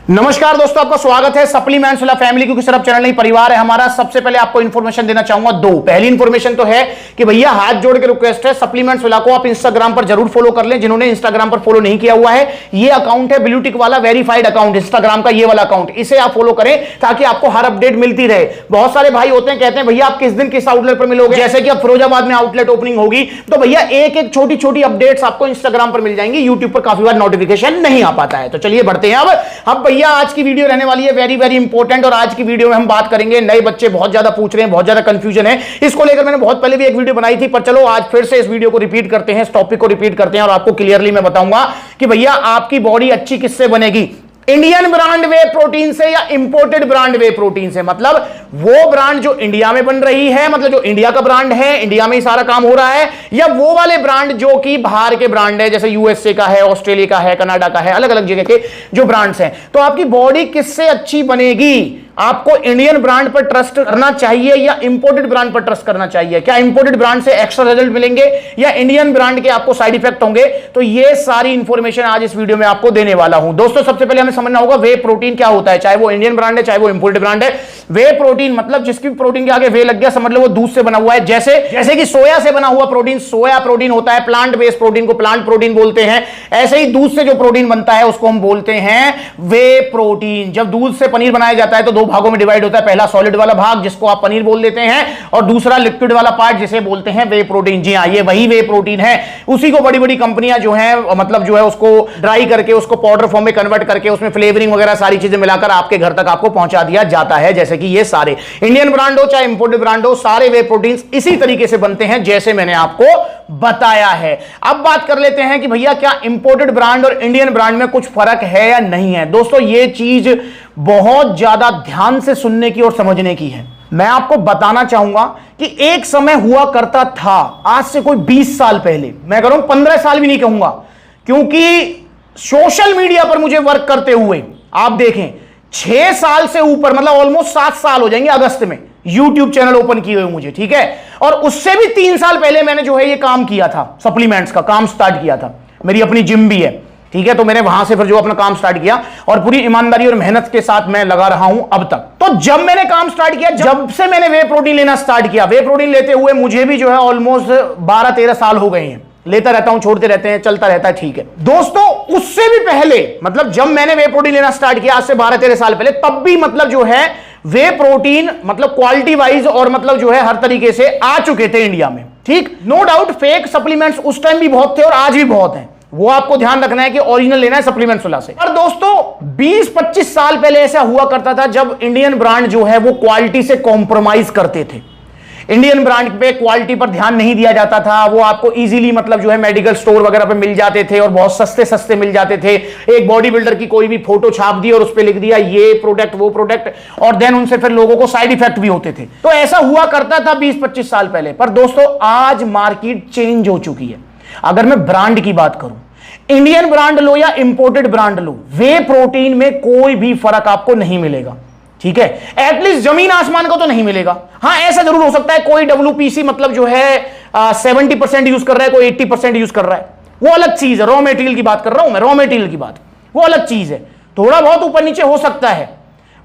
नमस्कार दोस्तों, आपका स्वागत है सप्लीमेंट्स वाला फैमिली, क्योंकि सिर्फ चैनल नहीं परिवार है हमारा। सबसे पहले आपको इंफॉर्मेशन देना चाहूंगा दो। पहली इंफॉर्मेशन तो है कि भैया हाथ जोड़ के रिक्वेस्ट है, सप्लीमेंट्स वाला को आप इंस्टाग्राम पर जरूर फॉलो कर लें। जिन्होंने इंस्टाग्राम पर फॉलो नहीं किया हुआ है, ये अकाउंट है ब्लू टिक वाला वेरीफाइड अकाउंट इंस्टाग्राम का, ये वाला अकाउंट, इसे आप फॉलो करें ताकि आपको हर अपडेट मिलती रहे। बहुत सारे भाई होते हैं, कहते हैं भैया आप किस दिन किस आउटलेट पर मिलोगे। जैसे कि अब फिरोजाबाद में आउटलेट ओपनिंग होगी तो भैया एक एक छोटी छोटी अपडेट्स आपको इंस्टाग्राम पर मिल जाएंगी, यूट्यूब पर काफी बार नोटिफिकेशन नहीं आ पाता है। तो चलिए बढ़ते हैं अब भैया आज की वीडियो रहने वाली है वेरी वेरी इंपॉर्टेंट। और आज की वीडियो में हम बात करेंगे, नए बच्चे बहुत ज्यादा पूछ रहे हैं, बहुत ज्यादा कंफ्यूजन है इसको लेकर। मैंने बहुत पहले भी एक वीडियो बनाई थी, पर चलो आज फिर से इस वीडियो को रिपीट करते हैं, इस टॉपिक को रिपीट करते हैं और आपको क्लियरली मैं बताऊंगा कि भैया आपकी बॉडी अच्छी किससे बनेगी, इंडियन ब्रांड वे प्रोटीन से या इंपोर्टेड ब्रांड वे प्रोटीन से। मतलब वो ब्रांड जो इंडिया में बन रही है, मतलब जो इंडिया का ब्रांड है, इंडिया में ही सारा काम हो रहा है, या वो वाले ब्रांड जो कि बाहर के ब्रांड है, जैसे यूएसए का है, ऑस्ट्रेलिया का है, कनाडा का है, अलग अलग जगह के जो ब्रांड्स हैं। तो आपकी बॉडी किससे अच्छी बनेगी? आपको इंडियन ब्रांड पर ट्रस्ट करना चाहिए या इंपोर्टेड ब्रांड पर ट्रस्ट करना चाहिए? क्या इंपोर्टेड ब्रांड से एक्स्ट्रा रिजल्ट मिलेंगे या इंडियन ब्रांड के आपको साइड इफेक्ट होंगे? तो ये सारी इंफॉर्मेशन आज इस वीडियो में आपको देने वाला हूं। दोस्तों सबसे पहले हमें समझना होगा वे प्रोटीन क्या होता है, चाहे वो इंडियन ब्रांड है चाहे वो इंपोर्टेड ब्रांड है। वे प्रोटीन मतलब जिसकी प्रोटीन के आगे वे लग गया, समझ लो वो दूध से बना हुआ है। जैसे कि सोया से बना हुआ प्रोटीन सोया प्रोटीन होता है, प्लांट बेस्ड प्रोटीन को प्लांट प्रोटीन बोलते हैं। ऐसे ही दूध से जो प्रोटीन बनता है उसको हम बोलते हैं वे प्रोटीन। जब दूध से पनीर बनाया जाता है तो दो भागों में डिवाइड होता है, पहला सॉलिड वाला भाग जिसको आप पनीर बोल देते हैं, और दूसरा लिक्विड वाला पार्ट जिसे बोलते हैं वे प्रोटीन। जी हां, ये वही वे प्रोटीन है। उसी को बड़ी बड़ी कंपनियां जो है मतलब जो है उसको ड्राई करके उसको पाउडर फॉर्म में कन्वर्ट करके उसमें फ्लेवरिंग वगैरह सारी चीजें मिलाकर आपके घर तक आपको पहुंचा दिया जाता है। जैसे कि ये सारे इंडियन ब्रांड हो चाहे इंपोर्टेड ब्रांड हो, सारे वे प्रोटीन इसी तरीके से बनते हैं जैसे मैंने आपको बताया है। अब बात कर लेते हैं कि भैया क्या इंपोर्टेड ब्रांड और इंडियन ब्रांड में कुछ फर्क है या नहीं है। दोस्तों ये चीज बहुत ज्यादा ध्यान से सुनने की और समझने की है। मैं आपको बताना चाहूंगा कि एक समय हुआ करता था, आज से कोई 20 साल पहले, मैं कह रहा हूं 15 साल भी नहीं कहूंगा, क्योंकि सोशल मीडिया पर मुझे वर्क करते हुए आप देखें 6 साल से ऊपर, मतलब ऑलमोस्ट 7 साल हो जाएंगे अगस्त में यूट्यूब चैनल ओपन किए हुए मुझे, ठीक है। और उससे भी 3 साल पहले मैंने जो है ये काम किया था, सप्लीमेंट्स का काम स्टार्ट किया था। मेरी अपनी जिम भी है, ठीक है, तो मैंने वहां से फिर जो अपना काम स्टार्ट किया और पूरी ईमानदारी और मेहनत के साथ मैं लगा रहा हूं अब तक। तो जब मैंने काम स्टार्ट किया, जब से मैंने वे प्रोटीन लेना स्टार्ट किया, वे प्रोटीन लेते हुए मुझे भी जो है ऑलमोस्ट 12-13 साल हो गए हैं। लेता रहता हूं, छोड़ते रहते हैं, चलता रहता है, ठीक है। दोस्तों उससे भी पहले, मतलब जब मैंने वे प्रोटीन लेना स्टार्ट किया आज से 12-13 साल पहले, तब भी मतलब जो है वे प्रोटीन मतलब क्वालिटी वाइज और मतलब जो है हर तरीके से आ चुके थे इंडिया में, ठीक। नो डाउट फेक सप्लीमेंट्स उस टाइम भी बहुत थे और आज भी बहुत हैं, वो आपको ध्यान रखना है कि ओरिजिनल लेना है सप्लीमेंट्स वाला से। और दोस्तों 20-25 साल पहले ऐसा हुआ करता था जब इंडियन ब्रांड जो है वो क्वालिटी से कॉम्प्रोमाइज करते थे। इंडियन ब्रांड पे क्वालिटी पर ध्यान नहीं दिया जाता था, वो आपको इजीली मतलब जो है मेडिकल स्टोर वगैरह पे मिल जाते थे और बहुत सस्ते सस्ते मिल जाते थे। एक बॉडी बिल्डर की कोई भी फोटो छाप दी और उस पे लिख दिया ये प्रोडक्ट वो प्रोडक्ट, और देन उनसे फिर लोगों को साइड इफेक्ट भी होते थे। तो ऐसा हुआ करता था 20-25 साल पहले। पर दोस्तों आज मार्केट चेंज हो चुकी है। अगर मैं ब्रांड की बात करूं, इंडियन ब्रांड लो या इंपोर्टेड ब्रांड लो, वे प्रोटीन में कोई भी फर्क आपको नहीं मिलेगा, ठीक है। एटलीस्ट जमीन आसमान का तो नहीं मिलेगा। हां ऐसा जरूर हो सकता है कोई WPC मतलब जो है 70% यूज कर रहा है, कोई 80% यूज कर रहा है, वो अलग चीज है। रॉ मटेरियल की बात कर रहा हूं मैं, रॉ मटेरियल की बात, वो अलग चीज है, थोड़ा बहुत ऊपर नीचे हो सकता है।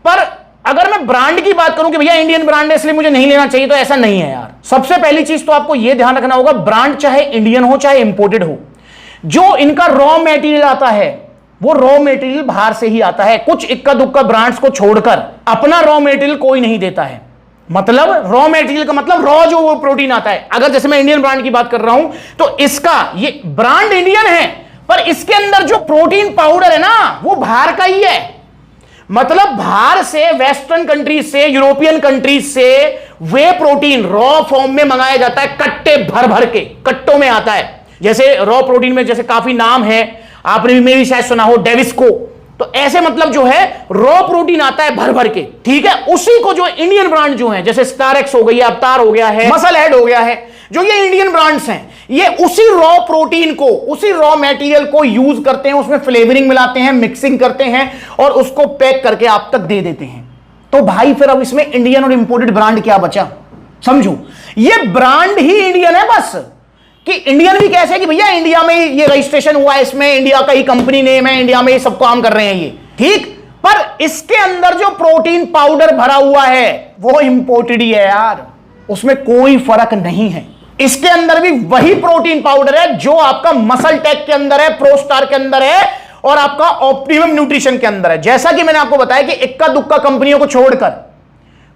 पर अगर मैं ब्रांड की बात करूं कि भैया इंडियन ब्रांड है इसलिए मुझे नहीं लेना चाहिए, तो ऐसा नहीं है यार। सबसे पहली चीज तो आपको यह ध्यान रखना होगा, ब्रांड चाहे इंडियन हो चाहे इंपोर्टेड हो, जो इनका रॉ मटेरियल आता है वो रॉ मटेरियल बाहर से ही आता है। कुछ इक्का दुक्का ब्रांड्स को छोड़कर अपना रॉ मटेरियल कोई नहीं देता है। मतलब रॉ मटेरियल का मतलब रॉ जो वो प्रोटीन आता है। अगर जैसे मैं इंडियन ब्रांड की बात कर रहा हूं तो इसका ये ब्रांड इंडियन है, पर इसके अंदर जो प्रोटीन पाउडर है ना वो बाहर का ही है। मतलब बाहर से, वेस्टर्न कंट्रीज से, यूरोपियन कंट्रीज से वे प्रोटीन रॉ फॉर्म में मंगाया जाता है, कट्टे भर भर के कट्टों में आता है। जैसे रॉ प्रोटीन में जैसे काफी नाम है, आपने भी मेरी शायद सुना हो डेविस्को, तो ऐसे मतलब जो है रॉ प्रोटीन आता है भर भर के, ठीक है। उसी को जो इंडियन ब्रांड जो है, जैसे स्टारेक्स हो गई, अवतार हो गया है, मसल हेड हो गया है, जो ये इंडियन ब्रांड्स हैं, ये उसी रॉ प्रोटीन को, उसी रॉ मटेरियल को यूज करते हैं, उसमें फ्लेवरिंग मिलाते हैं, मिक्सिंग करते हैं और उसको पैक करके आप तक दे देते हैं। तो भाई फिर अब इसमें इंडियन और इंपोर्टेड ब्रांड क्या बचा? समझो, ये ब्रांड ही इंडियन है बस, कि इंडियन भी कैसे कि भैया इंडिया में ये रजिस्ट्रेशन हुआ है, इसमें इंडिया का ही कंपनी नेम है, इंडिया में ये सब काम कर रहे हैं ये, ठीक। पर इसके अंदर जो प्रोटीन पाउडर भरा हुआ है वो इंपोर्टेड ही है यार, उसमें कोई फर्क नहीं है। इसके अंदर भी वही प्रोटीन पाउडर है जो आपका मसल टेक के अंदर है, प्रोस्टार के अंदर है और आपका ऑप्टिमम न्यूट्रिशन के अंदर है। जैसा कि मैंने आपको बताया कि इक्का दुक्का कंपनियों को छोड़कर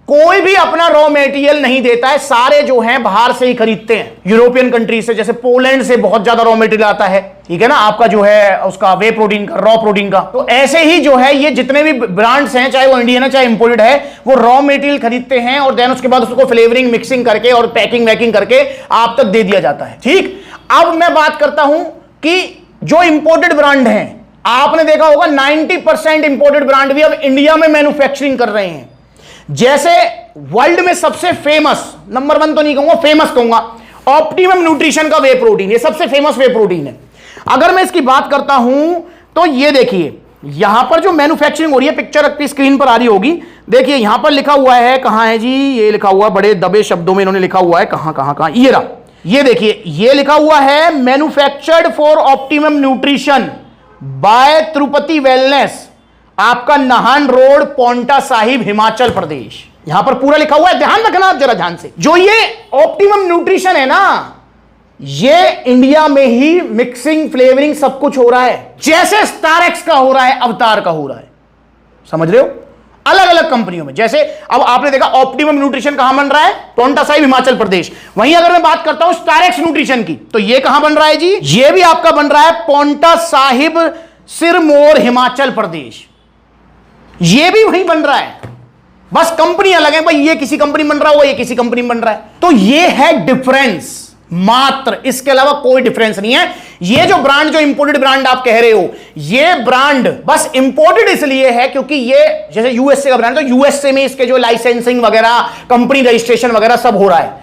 कोई भी अपना रॉ मटेरियल नहीं देता है, सारे जो हैं बाहर से ही खरीदते हैं, यूरोपियन कंट्री से, जैसे पोलैंड से बहुत ज्यादा रॉ मटेरियल आता है, ठीक है ना, आपका जो है उसका वे प्रोटीन का, रॉ प्रोटीन का। तो ऐसे ही जो है ये जितने भी ब्रांड्स हैं, चाहे वो इंडियन है चाहे इंपोर्टेड है, वो रॉ मटेरियल खरीदते हैं और देन उसके बाद उसको फ्लेवरिंग मिक्सिंग करके और पैकिंग वैकिंग करके आप तक दे दिया जाता है। ठीक, अब मैं बात करता हूं कि जो इंपोर्टेड ब्रांड हैं, आपने देखा होगा 90% इंपोर्टेड ब्रांड भी अब इंडिया में मैन्युफैक्चरिंग कर रहे हैं। जैसे वर्ल्ड में सबसे फेमस, नंबर 1 तो नहीं कहूंगा, फेमस कहूंगा, ऑप्टिमम न्यूट्रिशन का वे प्रोटीन, ये सबसे फेमस वे प्रोटीन है। अगर मैं इसकी बात करता हूं तो ये देखिए यहां पर जो मैन्युफैक्चरिंग हो रही है, पिक्चर आपकी स्क्रीन पर आ रही होगी, देखिए यहां पर लिखा हुआ है, कहां है जी, ये लिखा हुआ बड़े दबे शब्दों में इन्होंने लिखा हुआ है, कहां, ये रहा, ये देखिए, ये लिखा हुआ है manufactured for optimum nutrition by Tirupati Wellness, आपका नाहन रोड, पोंटा साहिब, हिमाचल प्रदेश। यहां पर पूरा लिखा हुआ है, ध्यान रखना आप जरा ध्यान से। जो ये ऑप्टिमम न्यूट्रिशन है ना, ये इंडिया में ही मिक्सिंग फ्लेवरिंग सब कुछ हो रहा है, जैसे स्टारएक्स का हो रहा है, अवतार का हो रहा है, समझ रहे हो, अलग अलग कंपनियों में। जैसे अब आपने देखा ऑप्टिमम न्यूट्रिशन कहां बन रहा है, पोंटा साहिब, हिमाचल प्रदेश। वहीं अगर मैं बात करता हूं स्टारएक्स न्यूट्रिशन की, तो ये कहां बन रहा है जी, ये भी आपका बन रहा है पोंटा साहिब, सिरमौर, हिमाचल प्रदेश, ये भी वहीं बन रहा है, बस कंपनी अलग है भाई, ये किसी कंपनी बन रहा होगा, ये किसी कंपनी में बन रहा है। तो ये है डिफरेंस मात्र, इसके अलावा कोई डिफरेंस नहीं है। ये जो ब्रांड, जो इंपोर्टेड ब्रांड आप कह रहे हो, ये ब्रांड बस इंपोर्टेड इसलिए है क्योंकि ये जैसे यूएसए का ब्रांड, तो यूएसए में इसके जो लाइसेंसिंग वगैरह, कंपनी रजिस्ट्रेशन वगैरह सब हो रहा है।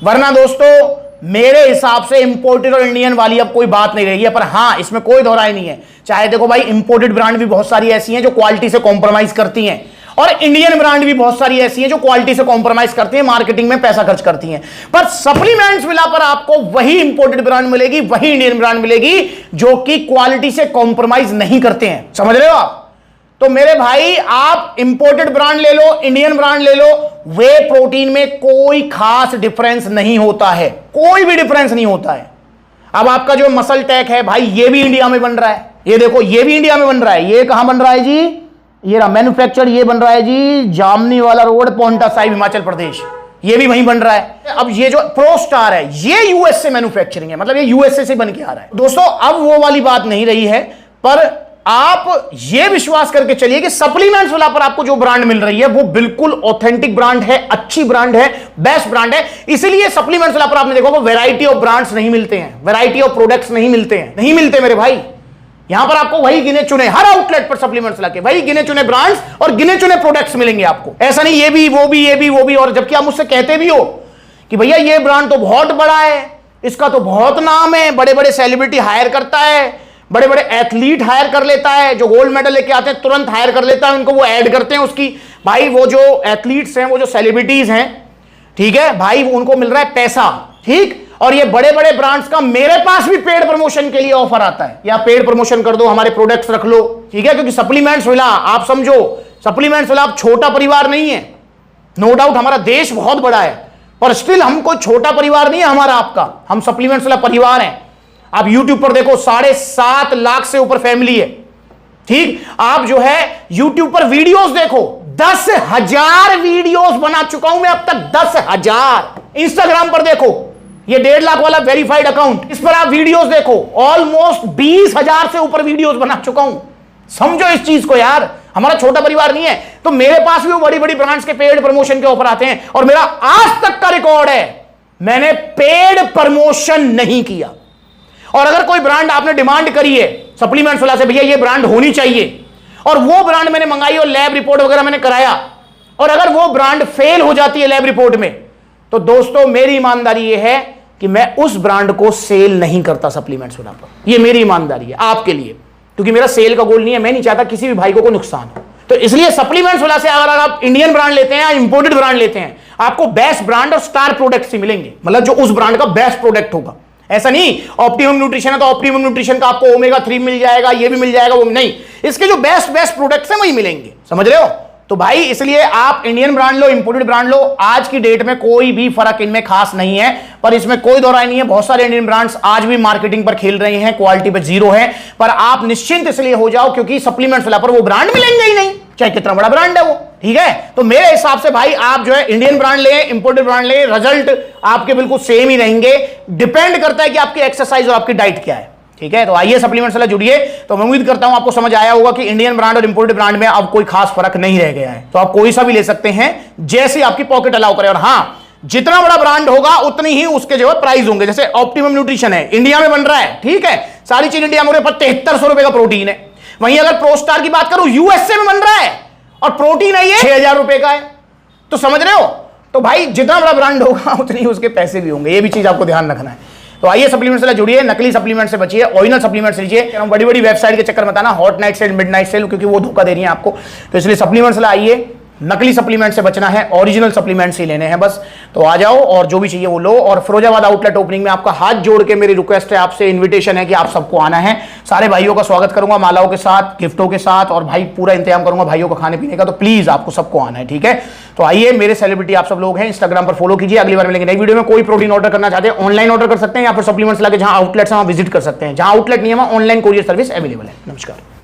वरना दोस्तों मेरे हिसाब से इंपोर्टेड और इंडियन वाली अब कोई बात नहीं रहेगी। पर हां, इसमें कोई दोहराई नहीं है, चाहे देखो भाई इंपोर्टेड ब्रांड भी बहुत सारी ऐसी हैं जो क्वालिटी से कॉम्प्रोमाइज करती हैं, और इंडियन ब्रांड भी बहुत सारी ऐसी हैं जो क्वालिटी से कॉम्प्रोमाइज करती हैं, मार्केटिंग में पैसा खर्च करती हैं। पर सप्लीमेंट्स मिला पर आपको वही इंपोर्टेड ब्रांड मिलेगी, वही इंडियन ब्रांड मिलेगी जो कि क्वालिटी से कॉम्प्रोमाइज नहीं करते हैं, समझ रहे हो आप। तो मेरे भाई आप इंपोर्टेड ब्रांड ले लो, इंडियन ब्रांड ले लो, वे प्रोटीन में कोई खास डिफरेंस नहीं होता है, कोई भी डिफरेंस नहीं होता है। अब आपका जो मसल टेक है भाई, ये भी इंडिया में बन रहा है, ये देखो ये भी इंडिया में बन रहा है। ये कहां बन रहा है जी, ये रहा मैन्युफैक्चर, ये बन रहा है जी जामनी वाला रोड, पोंटा साहिब, हिमाचल प्रदेश, ये भी वहीं बन रहा है। अब ये जो प्रोस्टार है, ये यूएस से मैन्युफैक्चरिंग है, मतलब ये यूएसए से बन के आ रहा है। दोस्तों अब वो वाली बात नहीं रही है, पर आप ये विश्वास करके चलिए कि सप्लीमेंट्स वाला पर आपको जो ब्रांड मिल रही है वो बिल्कुल ऑथेंटिक ब्रांड है, अच्छी ब्रांड है, बेस्ट ब्रांड है। इसीलिए सप्लीमेंट्स वाला पर आपने देखा वैरायटी ऑफ ब्रांड्स नहीं मिलते हैं, वैरायटी ऑफ प्रोडक्ट्स नहीं मिलते हैं, नहीं मिलते मेरे भाई। यहां पर आपको वही गिने चुने, हर आउटलेट पर सप्लीमेंट्स लाके वही गिने चुने ब्रांड्स और गिने चुने प्रोडक्ट्स मिलेंगे आपको। ऐसा नहीं ये भी वो भी ये भी वो भी, और जबकि आप मुझसे कहते भी हो कि भैया ये ब्रांड तो बहुत बड़ा है, इसका तो बहुत नाम है, बड़े बड़े सेलिब्रिटी हायर करता है, बड़े बड़े एथलीट हायर कर लेता है, जो गोल्ड मेडल लेके आते हैं तुरंत हायर कर लेता है उनको, वो ऐड करते हैं उसकी। भाई वो जो एथलीट्स हैं, वो जो सेलिब्रिटीज हैं, ठीक है भाई, उनको मिल रहा है पैसा, ठीक। और ये बड़े बड़े ब्रांड्स का मेरे पास भी पेड प्रमोशन के लिए ऑफर आता है, या पेड प्रमोशन कर दो, हमारे प्रोडक्ट्स रख लो, ठीक है। क्योंकि सप्लीमेंट्स विला, आप समझो सप्लीमेंट्स विला आप छोटा परिवार नहीं है, नो डाउट हमारा देश बहुत बड़ा है, पर स्टिल हमको छोटा परिवार नहीं है हमारा आपका, हम सप्लीमेंट्स वाला परिवार हैं। आप YouTube पर देखो 7.5 लाख से ऊपर फैमिली है, ठीक। आप जो है YouTube पर वीडियोस देखो, 10,000 वीडियोस बना चुका हूं मैं अब तक, 10,000। इंस्टाग्राम पर देखो, ये 1.5 लाख वाला वेरीफाइड अकाउंट, इस पर आप वीडियोस देखो, ऑलमोस्ट 20,000 से ऊपर वीडियोस बना चुका हूं। समझो इस चीज को यार, हमारा छोटा परिवार नहीं है। तो मेरे पास भी वो बड़ी बड़ी ब्रांड्स के पेड प्रमोशन के ऑफर आते हैं, और मेरा आज तक का रिकॉर्ड है, मैंने पेड प्रमोशन नहीं किया। और अगर कोई ब्रांड आपने डिमांड करी है सप्लीमेंट्स वाला से, भैया ये ब्रांड होनी चाहिए, और वो ब्रांड मैंने मंगाई और लैब रिपोर्ट वगैरह मैंने कराया, और अगर वो ब्रांड फेल हो जाती है लैब रिपोर्ट में, तो दोस्तों मेरी ईमानदारी ये है कि मैं उस ब्रांड को सेल नहीं करता सप्लीमेंट्स वाला पर। ये मेरी ईमानदारी है आपके लिए, क्योंकि मेरा सेल का गोल नहीं है, मैं नहीं चाहता किसी भी भाई को नुकसान हो। तो इसलिए सप्लीमेंट्स वाला से अगर आप इंडियन ब्रांड लेते हैं या इंपोर्टेड ब्रांड लेते हैं, आपको बेस्ट ब्रांड और स्टार प्रोडक्ट्स ही मिलेंगे, मतलब जो उस ब्रांड का बेस्ट प्रोडक्ट होगा। ऐसा नहीं ऑप्टिमम न्यूट्रिशन है तो ऑप्टिमम न्यूट्रिशन का आपको ओमेगा 3 मिल जाएगा, ये भी मिल जाएगा, वो नहीं, इसके जो बेस्ट बेस्ट प्रोडक्ट्स हैं वही मिलेंगे, समझ रहे हो। तो भाई इसलिए आप इंडियन ब्रांड लो, इंपोर्टेड ब्रांड लो, आज की डेट में कोई भी फर्क इनमें खास नहीं है, पर इसमें कोई दो राय नहीं है। बहुत सारे इंडियन ब्रांड्स आज भी मार्केटिंग पर खेल रहे हैं, क्वालिटी पे जीरो है, पर आप निश्चिंत इसलिए हो जाओ क्योंकि सप्लीमेंट्स वाला पर वो ब्रांड मिलेंगे ही नहीं, चाहे कितना बड़ा ब्रांड है वो, ठीक है। तो मेरे हिसाब से भाई आप जो है इंडियन ब्रांड लें, इंपोर्टेड ब्रांड लें, रिजल्ट आपके बिल्कुल सेम ही रहेंगे। डिपेंड करता है कि आपकी एक्सरसाइज और आपकी डाइट क्या है, ठीक है। तो आइए सप्लीमेंट्स वाला जुड़िए। तो मैं उम्मीद करता हूं आपको समझ आया होगा कि इंडियन ब्रांड और इंपोर्टेड ब्रांड में अब कोई खास फर्क नहीं रह गया है। तो आप कोई सा भी ले सकते हैं जैसे आपकी पॉकेट अलाउ करे, और हां जितना बड़ा ब्रांड होगा उतनी ही उसके जो है प्राइस होंगे। जैसे ऑप्टिमम न्यूट्रिशन है, इंडिया में बन रहा है, ठीक है, सारी चीज इंडिया में 7300 रुपए का प्रोटीन है। वहीं अगर प्रोस्टार की बात करूं, यूएसए में बन रहा है और प्रोटीन है ये 6000 रुपए का है। तो समझ रहे हो, तो भाई जितना बड़ा ब्रांड होगा उतनी ही उसके पैसे भी होंगे, ये भी चीज आपको ध्यान रखना है। तो आइए सप्लीमेंट से जुड़िए, नकली सप्लीमेंट से बचिए, ओरिजिनल सप्लीमेंट लीजिए। बड़ी बड़ी वेबसाइट के चक्कर में बताना hot night sale, midnight sale, क्योंकि वो धोखा दे रही है आपको। तो इसलिए सप्लीमेंट से आइए, नकली सप्लीमेंट से बचना है, ओरिजिनल सप्लीमेंट्स ही लेने हैं बस। तो आ जाओ और जो भी चाहिए वो लो। और फिरोजाबाद आउटलेट ओपनिंग में आपका हाथ जोड़ के मेरी रिक्वेस्ट है आपसे, इन्विटेशन है कि आप सबको आना है। सारे भाइयों का स्वागत करूंगा मालाओं के साथ, गिफ्टों के साथ, और भाई पूरा इंतजाम करूंगा भाइयों को खाने पीने का। तो प्लीज आपको सबको आना है, ठीक है। तो आइए, मेरे सेलिब्रिटी आप सब लोग हैं, इंस्टाग्राम पर फॉलो कीजिए। अगली बार मिलेंगे नई वीडियो में। कोई प्रोटीन ऑर्डर करना चाहते हैं ऑनलाइन ऑर्डर कर सकते हैं, या फिर सप्लीमेंट्स लाके जहां आउटलेट्स हैं वहां विजिट कर सकते हैं। जहां आउटलेट नहीं है वहां ऑनलाइन कोरियर सर्विस अवेलेबल है। नमस्कार।